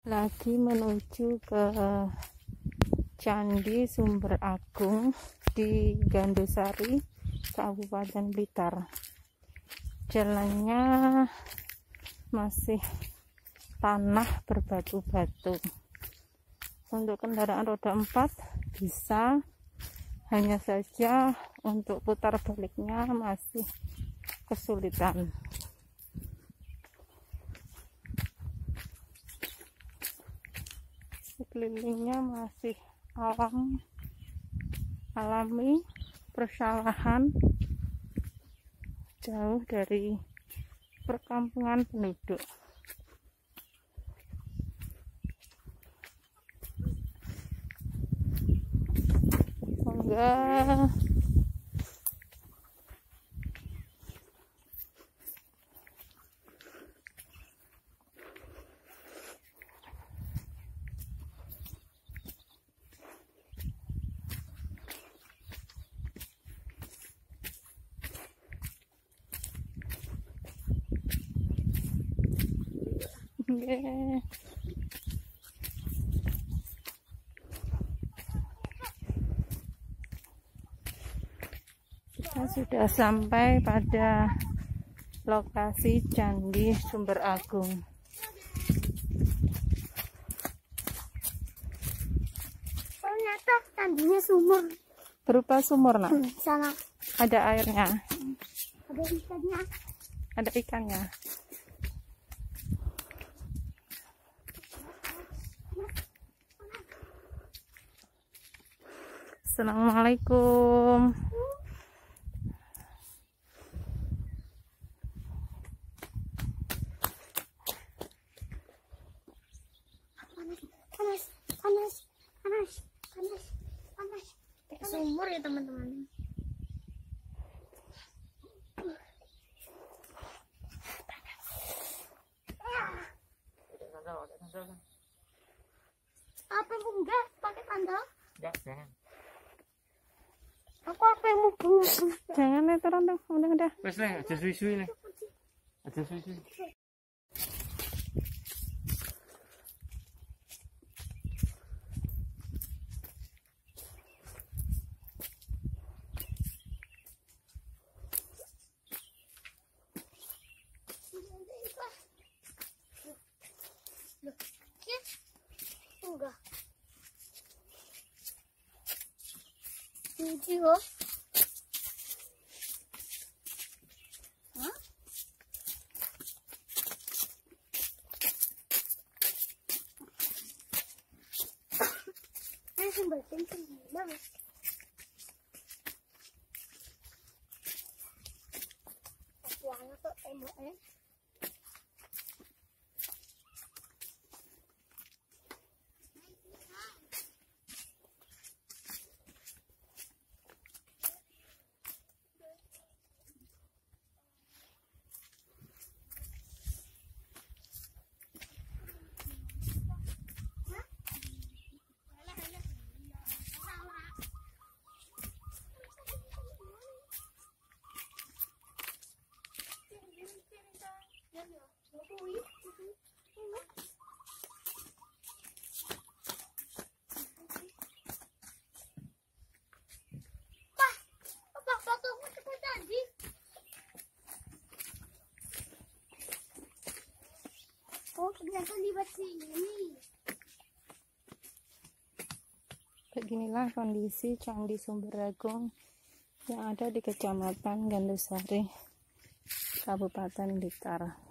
lagi menuju ke Candi Sumber Agung di Gandusari, Kabupaten Blitar. Jalannya masih tanah berbatu-batu. Untuk kendaraan roda 4 bisa, hanya saja untuk putar baliknya masih kesulitan. Sekelilingnya masih alami, persalahan, jauh dari perkampungan penduduk. Semoga kita sudah sampai pada lokasi Candi Sumber Agung. Ternyata candinya sumur. Berupa sumur, nak? Sana. Ada airnya. Ada ikannya. Ada ikannya. Assalamualaikum. Panas. Kayak sumur ya, teman-teman. Apa yang enggak pakai tanda? Enggak, jangan. Aku apa yang mau bunga? Jangan nih, turun dong. Udah. Wes lah, aja suwi-suwi nih. Aja suwi-suwi. Enggak. Lucu loh. Hah? Ini sumber penting banget. Warna tuh temboknya. Oh, ternyata di sini. Beginilah kondisi Candi Sumber Agung yang ada di Kecamatan Gandusari, Kabupaten Blitar.